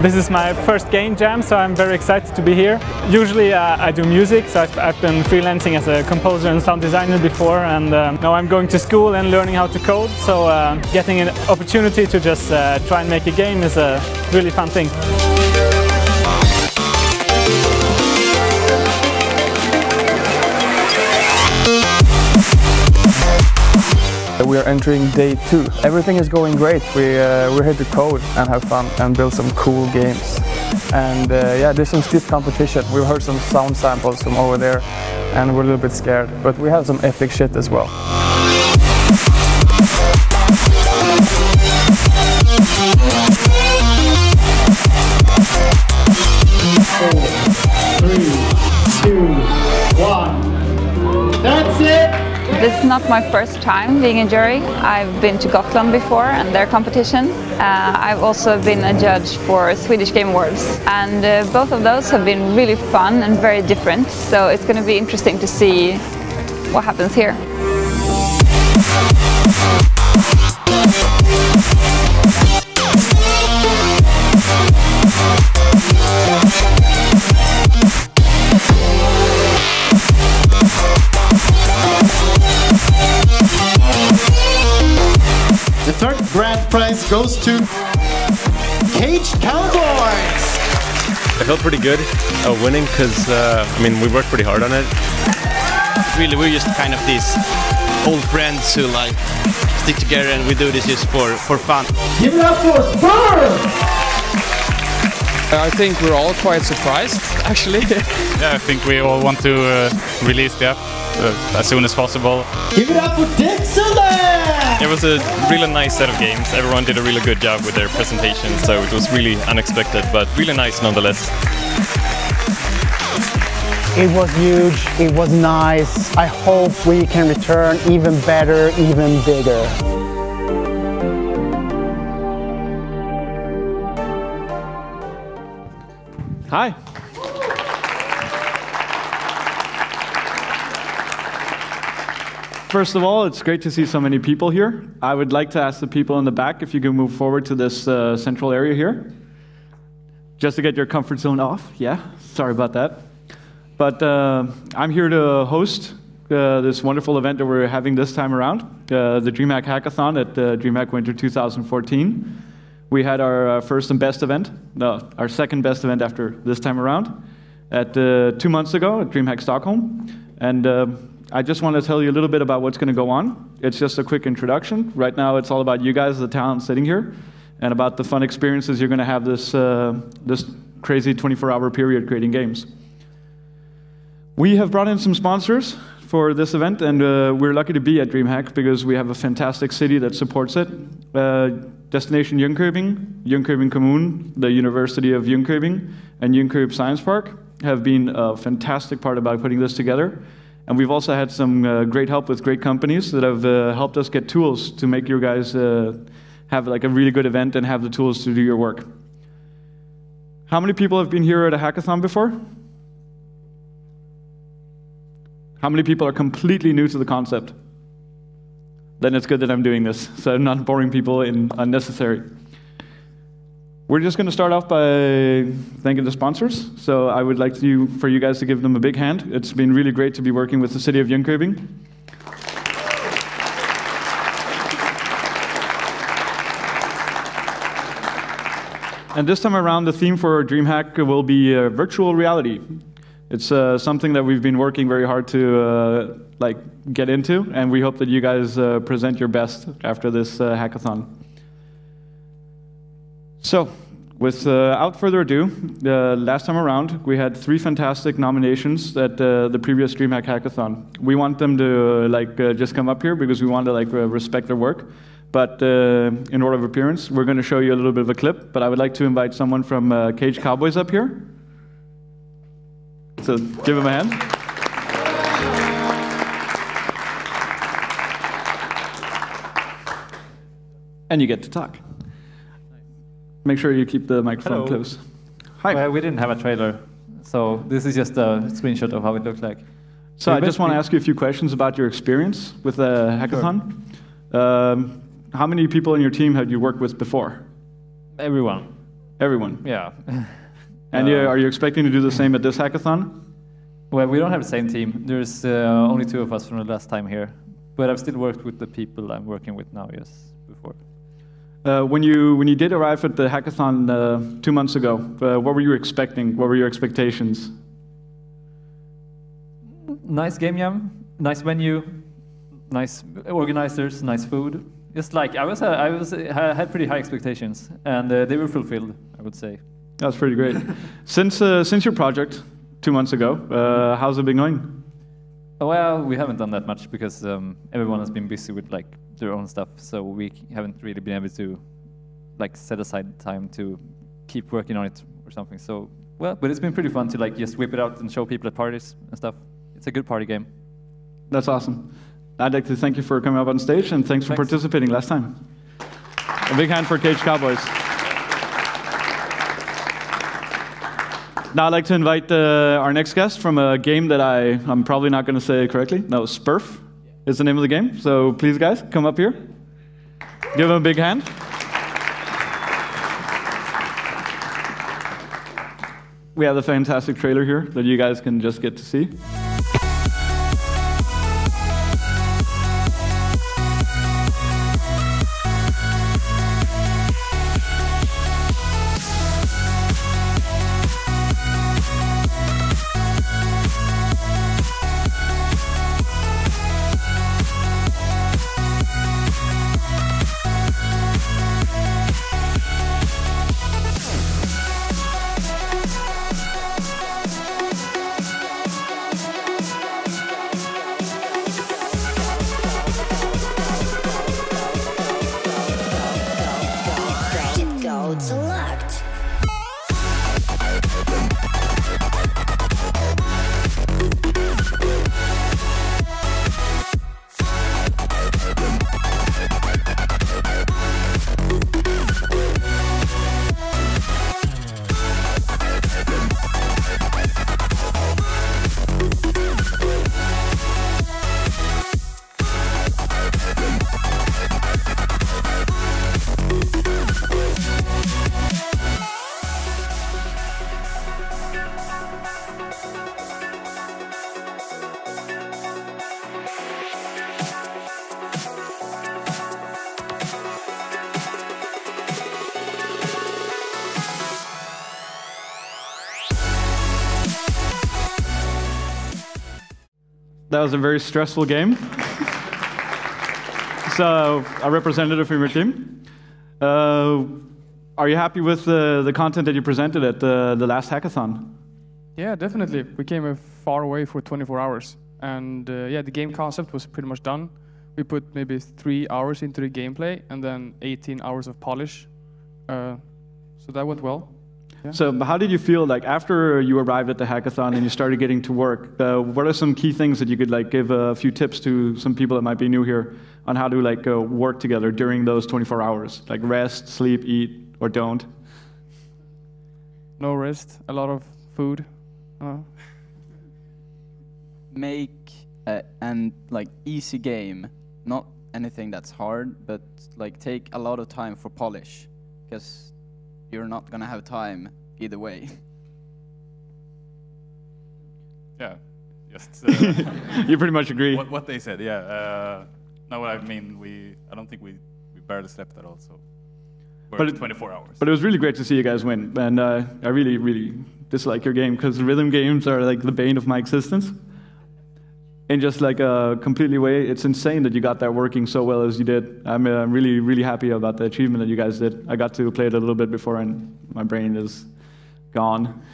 This is my first game jam, so I'm very excited to be here. Usually I do music, so I've been freelancing as a composer and sound designer before, and now I'm going to school and learning how to code, so getting an opportunity to just try and make a game is a really fun thing. We are entering day 2. Everything is going great. We're here to code and have fun and build some cool games. And yeah, there's some stiff competition. We've heard some sound samples from over there and we're a little bit scared, but we have some epic shit as well. 3, 2, 1. That's it! This is not my first time being a jury. I've been to Gotland before and their competition. I've also been a judge for Swedish Game Awards, and both of those have been really fun and very different, so it's going to be interesting to see what happens here. The third grand prize goes to Caged Cowboys! I felt pretty good winning because, I mean, we worked pretty hard on it. Really, we're just kind of these old friends who like stick together, and we do this just for fun. Give it up for Spurs! I think we're all quite surprised, actually. Yeah, I think we all want to release the app as soon as possible. Give it up for Dixieland! It was a really nice set of games. Everyone did a really good job with their presentation, so it was really unexpected, but really nice nonetheless. It was huge, it was nice. I hope we can return even better, even bigger. Hi. First of all, it's great to see so many people here. I would like to ask the people in the back if you can move forward to this central area here. Just to get your comfort zone off. Yeah, sorry about that. But I'm here to host this wonderful event that we're having this time around, the DreamHack Hackathon at DreamHack Winter 2014. We had our first and best event, no, our second best event after this time around, at 2 months ago at DreamHack Stockholm. And I just want to tell you a little bit about what's going to go on. It's just a quick introduction. Right now it's all about you guys, the talent sitting here, and about the fun experiences you're going to have this, this crazy 24-hour period creating games. We have brought in some sponsors for this event, and we're lucky to be at DreamHack because we have a fantastic city that supports it. Destination Jönköping, Jönköping Kommun, the University of Jönköping, and Jönköping Science Park have been a fantastic part about putting this together. And we've also had some great help with great companies that have helped us get tools to make you guys have like a really good event and have the tools to do your work. How many people have been here at a hackathon before? How many people are completely new to the concept? Then it's good that I'm doing this, so I'm not boring people in unnecessary. We're just going to start off by thanking the sponsors. So I would like for you guys to give them a big hand. It's been really great to be working with the city of Jönköping. And this time around, the theme for DreamHack will be virtual reality. It's something that we've been working very hard to get into, and we hope that you guys present your best after this hackathon. So, without further ado, last time around, we had 3 fantastic nominations at the previous DreamHack Hackathon. We want them to just come up here because we want to respect their work. But in order of appearance, we're going to show you a little bit of a clip. But I would like to invite someone from Caged Cowboys up here. So give him a hand. And you get to talk. Make sure you keep the microphone close. Hi. Well, we didn't have a trailer, so this is just a screenshot of how it looked like. So I just want to ask you a few questions about your experience with the hackathon. Sure. How many people in your team have you worked with before? Everyone. Everyone? Yeah. And are you expecting to do the same at this hackathon? Well, we don't have the same team. There's only 2 of us from the last time here. But I've still worked with the people I'm working with now, yes, before. When you did arrive at the hackathon 2 months ago, what were you expecting? What were your expectations? Nice game jam, nice venue, nice organizers, nice food. Just like I had pretty high expectations, and they were fulfilled, I would say. That's pretty great. Since your project 2 months ago, how's it been going? Well, we haven't done that much because everyone has been busy with like their own stuff, so we haven't really been able to like set aside time to keep working on it or something. So well, but it's been pretty fun to like just whip it out and show people at parties and stuff. It's a good party game. That's awesome. I'd like to thank you for coming up on stage, and thanks for participating last time. A big hand for Caged Cowboys. Now I'd like to invite our next guest from a game that I'm probably not going to say correctly. No, Spurf is the name of the game. So please, guys, come up here. Give them a big hand. We have a fantastic trailer here that you guys can just get to see. Select. That was a very stressful game. So, a representative from your team. Are you happy with the content that you presented at the last hackathon? Yeah, definitely. We came far away for 24 hours. And yeah, the game concept was pretty much done. We put maybe 3 hours into the gameplay and then 18 hours of polish. So that went well. Yeah. So how did you feel like after you arrived at the hackathon and you started getting to work? What are some key things that you could like give a few tips to some people that might be new here on how to like work together during those 24 hours? Like rest, sleep, eat, or don't? No rest, a lot of food. Make an like easy game, not anything that's hard, but like take a lot of time for polish, because you're not gonna have time either way. Yeah, just you pretty much agree. What they said, yeah. No, I mean I don't think we barely slept at all, so we're 24 hours. But it was really great to see you guys win, and I really, really dislike your game because rhythm games are like the bane of my existence. In just like a completely way, it's insane that you got that working so well as you did. I'm really, really happy about the achievement that you guys did. I got to play it a little bit before and my brain is gone.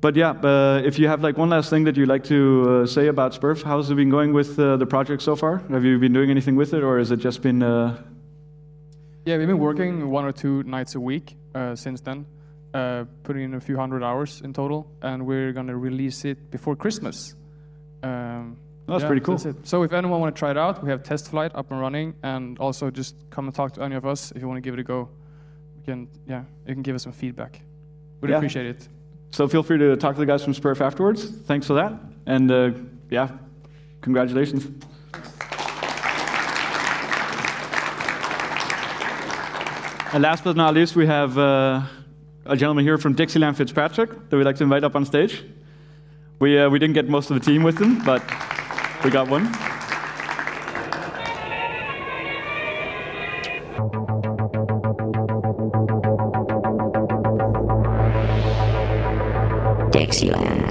But yeah, if you have like one last thing that you'd like to say about Spurf, how's it been going with the project so far? Have you been doing anything with it, or has it just been... Yeah, we've been working 1 or 2 nights a week since then, putting in a few hundred hours in total, and we're gonna release it before Christmas. That's pretty cool. That's it. So if anyone want to try it out, we have Test Flight up and running, and also just come and talk to any of us if you want to give it a go. You can give us some feedback. We'd appreciate it. So feel free to talk to the guys from Spurf afterwards. Thanks for that, and yeah, congratulations. And last but not least, we have a gentleman here from Dixieland, Fitzpatrick, that we'd like to invite up on stage. We didn't get most of the team with him, but we got one. Dixieland.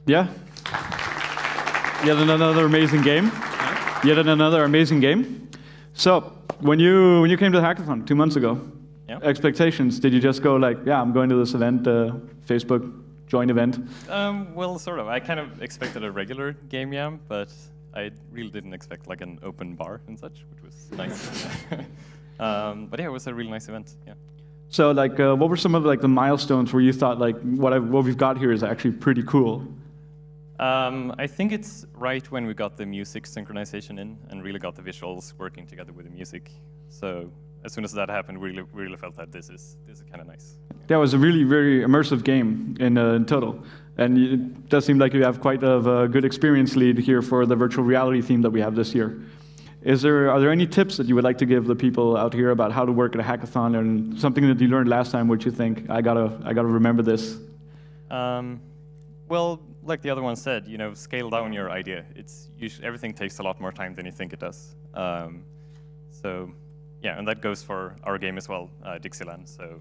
Yeah. Yet another amazing game. Yet another amazing game. So, when you came to the hackathon 2 months ago, expectations, did you just go like, yeah, I'm going to this event, Facebook join event? Well, sort of. I kind of expected a regular game jam, but I really didn't expect like an open bar and such, which was nice. But yeah, it was a really nice event. Yeah. So, like, what were some of like the milestones where you thought like what we've got here is actually pretty cool? I think it's right when we got the music synchronization in and really got the visuals working together with the music. So as soon as that happened, we really felt that this is kind of nice. That was a really very immersive game in total, and it does seem like you have quite a good experience lead here for the virtual reality theme that we have this year. Are there any tips that you would like to give the people out here about how to work at a hackathon, and something that you learned last time which you think I gotta remember this? Well, like the other one said, you know, scale down your idea. Everything takes a lot more time than you think it does. So yeah, and that goes for our game as well, Dixieland. So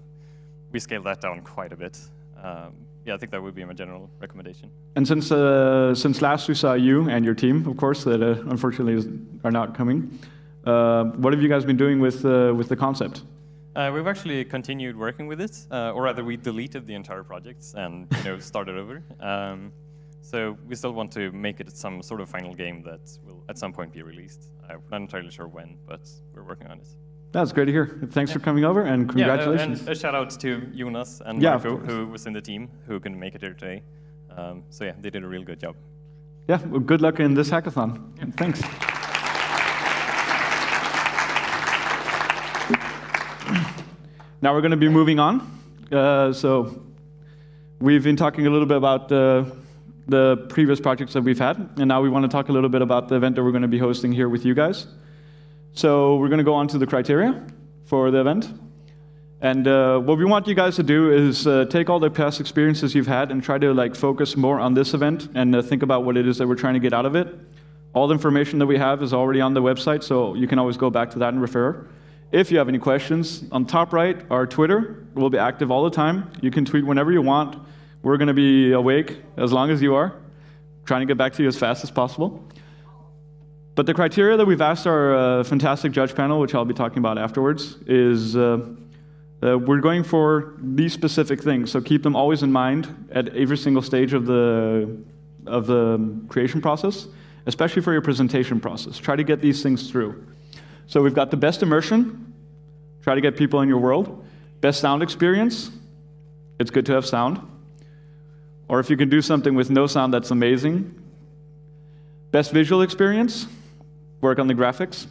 we scaled that down quite a bit. Yeah, I think that would be my general recommendation. And since last we saw you and your team, of course, that unfortunately are not coming, what have you guys been doing with the concept? We've actually continued working with it, or rather, we deleted the entire project and started over. So we still want to make it some sort of final game that will at some point be released. I'm not entirely sure when, but we're working on it. That's great to hear. Thanks for coming over, and congratulations. And a shout out to Jonas and Marco, who was in the team, who couldn't make it here today. So yeah, they did a real good job. Yeah, well, good luck in this hackathon. Yeah. Thanks. Now we're going to be moving on. So we've been talking a little bit about the previous projects that we've had, and now we want to talk a little bit about the event that we're going to be hosting here with you guys. So we're going to go on to the criteria for the event. And what we want you guys to do is take all the past experiences you've had and try to focus more on this event and think about what it is that we're trying to get out of it. All the information that we have is already on the website, so you can always go back to that and refer. If you have any questions, on top right, our Twitter will be active all the time. You can tweet whenever you want. We're going to be awake as long as you are, trying to get back to you as fast as possible. But the criteria that we've asked our fantastic judge panel, which I'll be talking about afterwards, is we're going for these specific things. So keep them always in mind at every single stage of the creation process, especially for your presentation process. Try to get these things through. So we've got the best immersion. Try to get people in your world. Best sound experience. It's good to have sound. Or if you can do something with no sound, that's amazing. Best visual experience, work on the graphics.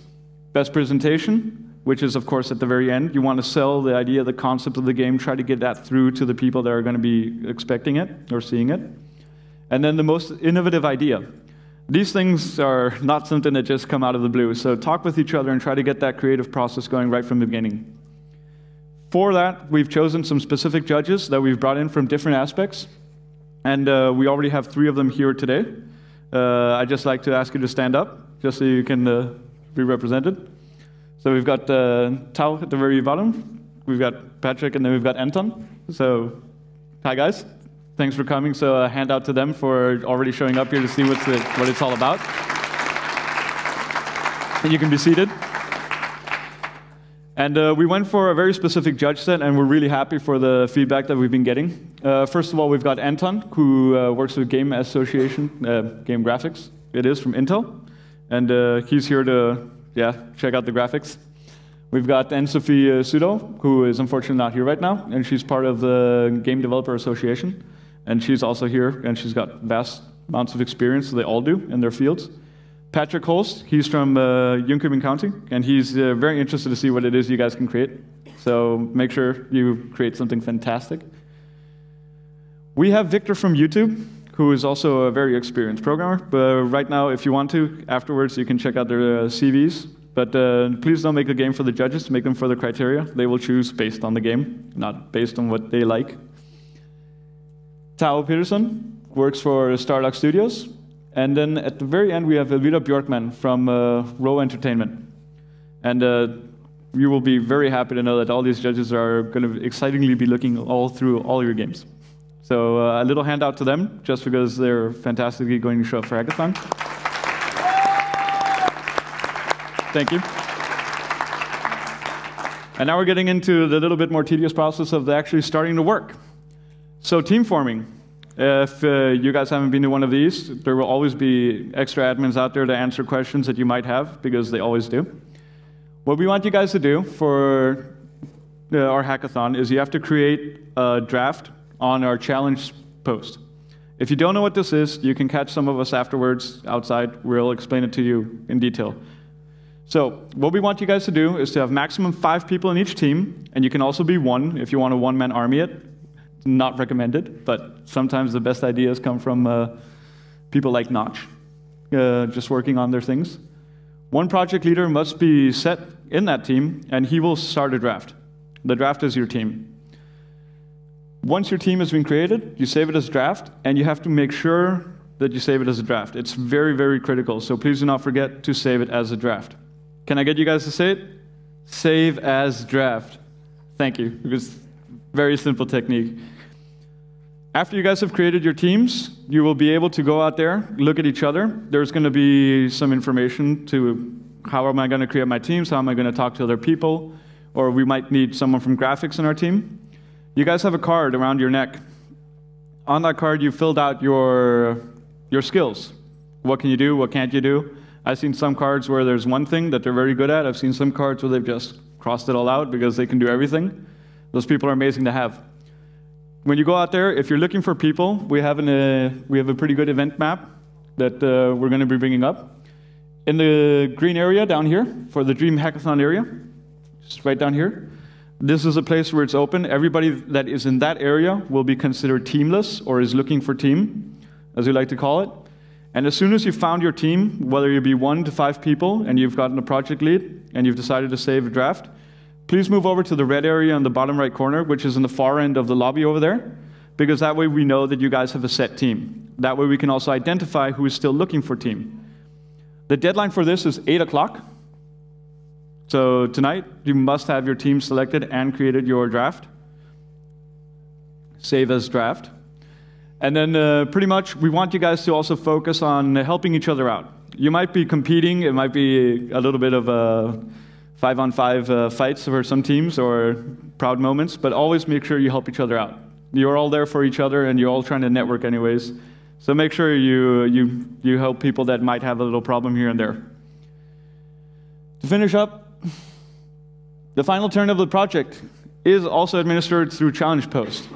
Best presentation, which is of course at the very end. You want to sell the idea, the concept of the game, try to get that through to the people that are going to be expecting it or seeing it. And then the most innovative idea. These things are not something that just come out of the blue, so talk with each other and try to get that creative process going right from the beginning. For that, we've chosen some specific judges that we've brought in from different aspects, and we already have 3 of them here today. I'd just like to ask you to stand up, just so you can be represented. So we've got Tao at the very bottom, we've got Patrick, and then we've got Anton. So, hi guys. Thanks for coming. So a hand out to them for already showing up here to see what it's all about. And you can be seated. And we went for a very specific judge set, and we're really happy for the feedback that we've been getting. First of all, we've got Anton, who works with Game Association, Game Graphics. It is from Intel. And he's here to check out the graphics. We've got Anne-Sophie Sudo, who is unfortunately not here right now, and she's part of the Game Developer Association. And she's also here, and she's got vast amounts of experience, so they all do, in their fields. Patrick Holst, he's from Jönköping County, and he's very interested to see what it is you guys can create. So make sure you create something fantastic. We have Victor from YouTube, who is also a very experienced programmer. But right now, if you want to, afterwards, you can check out their CVs. But please don't make a game for the judges, make them for the criteria. They will choose based on the game, not based on what they like. Tao Peterson works for Starlock Studios. And then at the very end, we have Elvira Björkman from Row Entertainment. And you will be very happy to know that all these judges are going to excitingly be looking all through all your games. So a little handout to them, just because they're fantastically going to show up for Hackathon. Thank you. And now we're getting into the little bit more tedious process of actually starting to work. So team forming. If you guys haven't been to one of these, there will always be extra admins out there to answer questions that you might have, because they always do. What we want you guys to do for our hackathon is you have to create a draft on our challenge post. If you don't know what this is, you can catch some of us afterwards outside. We'll explain it to you in detail. So what we want you guys to do is to have maximum 5 people in each team, and you can also be 1 if you want a one-man army it. Not recommended, but sometimes the best ideas come from people like Notch, just working on their things. 1 project leader must be set in that team, and he will start a draft. The draft is your team. Once your team has been created, you save it as draft, and you have to make sure that you save it as a draft. It's very, very critical, so please do not forget to save it as a draft. Can I get you guys to say it? Save as draft. Thank you. It was a very simple technique. After you guys have created your teams, you will be able to go out there, look at each other. There's going to be some information to how am I going to create my teams, how am I going to talk to other people, or we might need someone from graphics in our team. You guys have a card around your neck. On that card, you filled out your skills. What can you do? What can't you do? I've seen some cards where there's one thing that they're very good at. I've seen some cards where they've just crossed it all out because they can do everything. Those people are amazing to have. When you go out there, if you're looking for people, we have a pretty good event map that we're going to be bringing up. In the green area down here, for the DreamHackathon area, just right down here, this is a place where it's open. Everybody that is in that area will be considered teamless, or is looking for team, as we like to call it. And as soon as you found your team, whether you be 1 to 5 people, and you've gotten a project lead, and you've decided to save a draft, please move over to the red area in the bottom right corner, which is in the far end of the lobby over there, because that way we know that you guys have a set team. That way we can also identify who is still looking for team. The deadline for this is 8 o'clock. So tonight, you must have your team selected and created your draft. Save as draft. And then pretty much we want you guys to also focus on helping each other out. You might be competing, it might be a little bit of a 5-on-5 fights for some teams or proud moments, but always make sure you help each other out. You're all there for each other, and you're all trying to network anyways. So make sure you help people that might have a little problem here and there. To finish up, the final turn of the project is also administered through challenge post.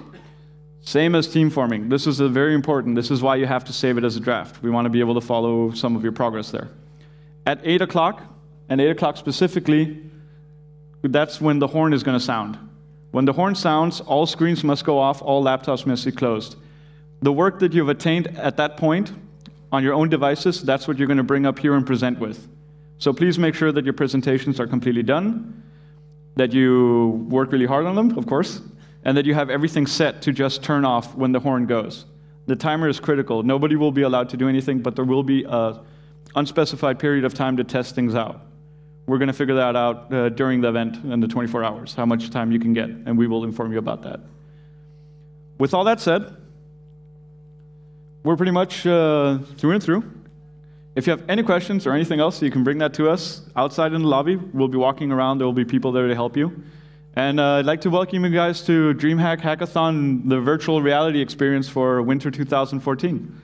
Same as team forming. This is very important. This is why you have to save it as a draft. We want to be able to follow some of your progress there. At 8 o'clock, and 8 o'clock specifically, that's when the horn is going to sound. When the horn sounds, all screens must go off, all laptops must be closed. The work that you've attained at that point on your own devices, that's what you're going to bring up here and present with. So please make sure that your presentations are completely done, that you work really hard on them, of course, and that you have everything set to just turn off when the horn goes. The timer is critical. Nobody will be allowed to do anything, but there will be an unspecified period of time to test things out. We're going to figure that out during the event in the 24 hours, how much time you can get, and we will inform you about that. With all that said, we're pretty much through and through. If you have any questions or anything else, you can bring that to us outside in the lobby. We'll be walking around. There will be people there to help you. And I'd like to welcome you guys to DreamHack Hackathon, the virtual reality experience for winter 2014.